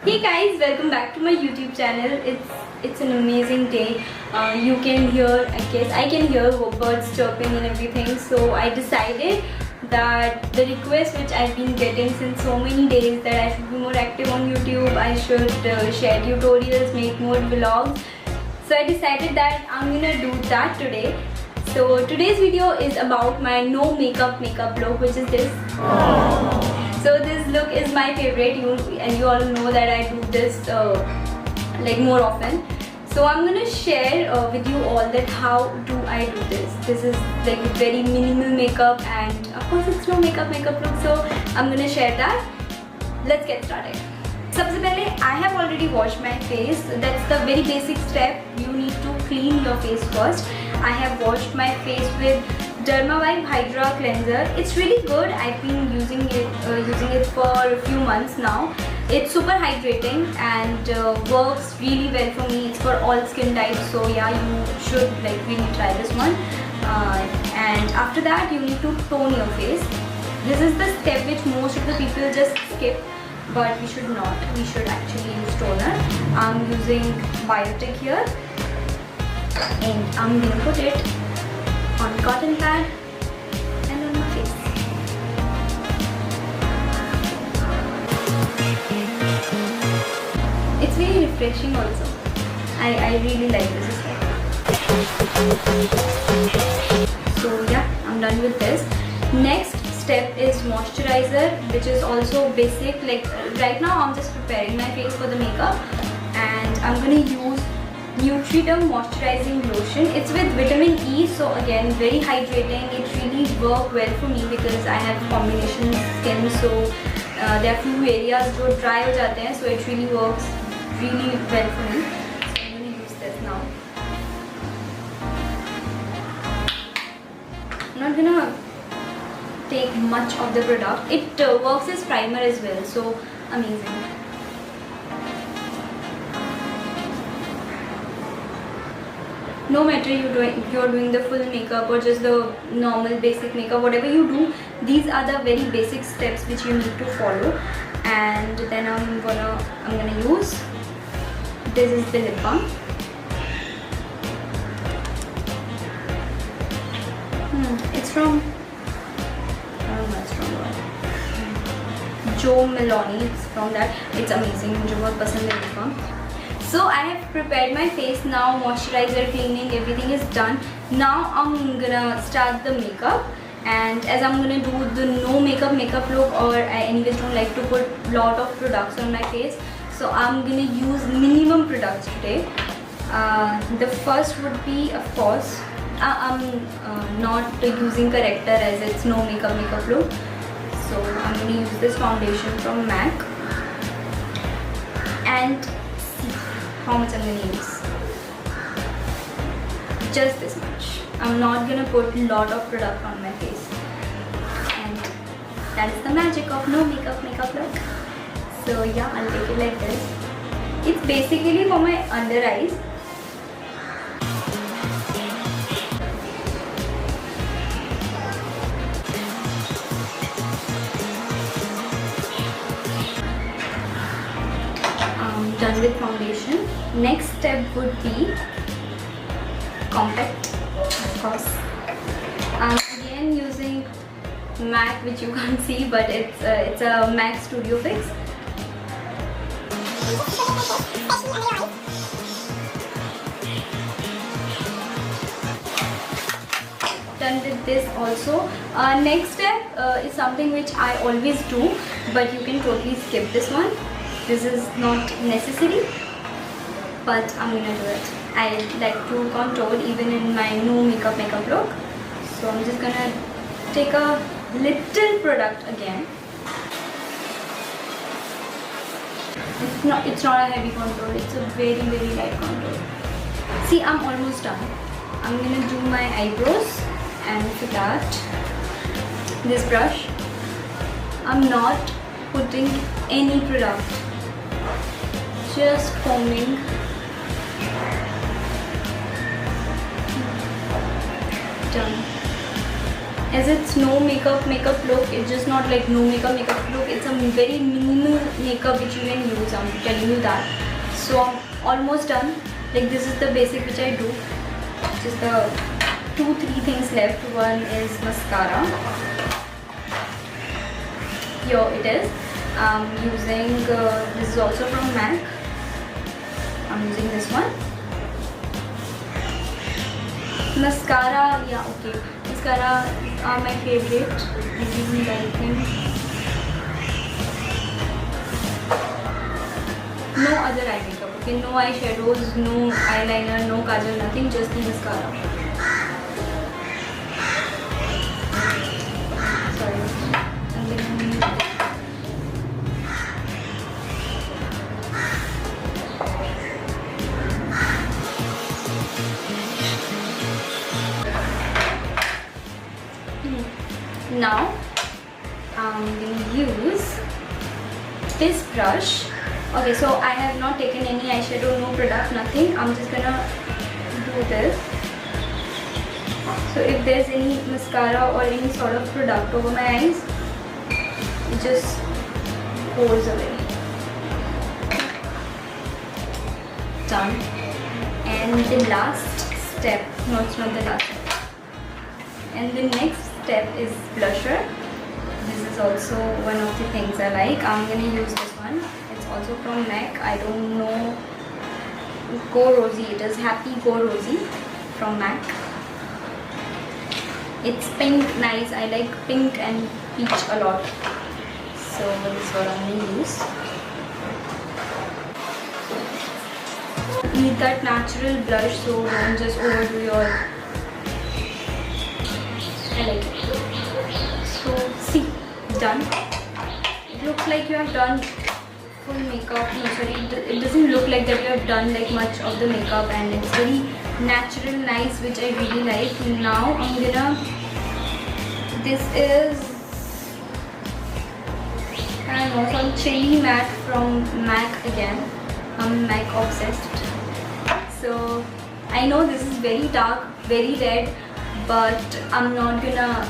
Hey guys, welcome back to my YouTube channel. It's an amazing day. You can hear, I can hear birds chirping and everything. So I decided that the request which I've been getting since so many days that I should be more active on YouTube, I should share tutorials, make more vlogs. So I decided that I'm gonna do that today. So today's video is about my no makeup look, which is this. So this look is my favorite, and you all know that I do this like more often. So I'm gonna share with you all that how do I do this. This is like very minimal makeup, and of course it's no makeup look. So I'm gonna share that. Let's get started. सबसे पहले I have already washed my face. That's the very basic step. You need to clean your face first. I have washed my face with Dermavibe Hydra Cleanser. It's really good. I've been using it for a few months now. It's super hydrating and works really well for me. It's for all skin types. So yeah, you should like really try this one. And after that, you need to tone your face. This is the step which most of the people just skip. But we should not. We should actually use toner. I'm using Biotic here, and I'm gonna put it on cotton pad and on my face. It's very refreshing also. I really like this step. So yeah, I'm done with this. Next step is moisturizer, which is also basic. Like right now I'm just preparing my face for the makeup, and I'm gonna use Nutriderm moisturizing lotion. It's with vitamin E, so again very hydrating. It really works well for me because I have combination skin, so there are few areas जो dry हो जाते हैं, so it really works really well for me. So I'm gonna use this now. I'm not gonna take much of the product. It works as primer as well, so amazing. No matter you're doing the full makeup or just the normal basic makeup, whatever you do, these are the very basic steps which you need to follow. And then I'm gonna use, this is the lip balm. It's from Jo Maloney. It's from that. It's amazing. मुझे बहुत पसंद है lip balm. So I have prepared my face now. Moisturizer, cleaning, everything is done. Now I'm gonna start the makeup. And as I'm gonna do the no makeup look, or I anyways don't like to put lot of products on my face, so I'm gonna use minimum products today. The first would be, of course, I'm not using corrector as it's no makeup look. So I'm going to use this foundation from MAC, and see how much I'm going to use. Just this much. I'm not going to put a lot of product on my face, and that is the magic of no makeup look. So yeah, I'll take it like this. It's basically for my under eyes. Done with foundation. Next step would be compact, of course. I'm again using MAC, which you can't see, but it's a MAC Studio Fix. Done with this also. Next step is something which I always do, but you can totally skip this one. This is not necessary, but I'm gonna do it. I like to contour even in my no makeup look. So I'm just gonna take a little product again. It's not a heavy contour. It's a very light contour. See, I'm almost done. I'm gonna do my eyebrows, and for that, this brush, I'm not putting any product. Just combing. Done. As as it's no makeup look. It's just not like no makeup look. It's a very minimal makeup which you can use. I'm telling you that. So I'm almost done. Like this is the basic which I do. Just the 2-3 things left. One is mascara. Here it is. I'm using this is also from MAC. I'm using this one. Mascara, yeah, okay. Mascara are my favorite. This is the right thing. No other eye makeup, okay? No eyeshadows, no eyeliner, no kajal, nothing. Just the mascara. Sorry. I'm getting Now I'm going to use this brush. Okay, so I have not taken any eyeshadow, no product, nothing. I'm just gonna do this. So if there's any mascara or any sort of product over my eyes, it just goes away. Done. And the last step, no, it's not the last step. And the next step is blusher. This is also one of the things I like. I'm gonna use this one. It's also from MAC. I don't know. Go Rosy. It is Happy Go Rosy from MAC. It's pink, nice. I like pink and peach a lot. So this is what I'm gonna use. You need that natural blush, so don't just overdo your. I like it. So see, done. It looks like you have done full makeup. No, sorry, it doesn't look like that you have done like much of the makeup, and it's very natural, nice, which I really like. Now I'm gonna. This is, I don't know, some chili matte from MAC again. I'm MAC obsessed. So I know this is very dark, very red, but I'm not gonna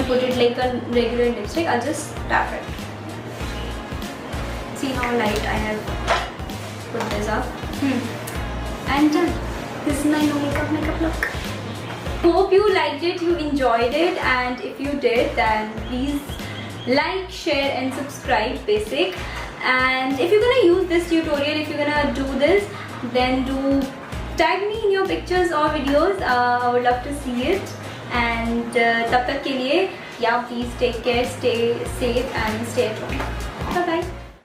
put it like a regular lipstick. I'll just tap it. See how light I have put this up. And done. This is my no makeup look. Hope you liked it, you enjoyed it, and if you did, then please like, share and subscribe. Basic. And if you're gonna use this tutorial, if you're gonna do this, then do tag me in your pictures or videos. I would love to see it. And tab tak ke liye, yeah, please take care, stay safe and stay at home.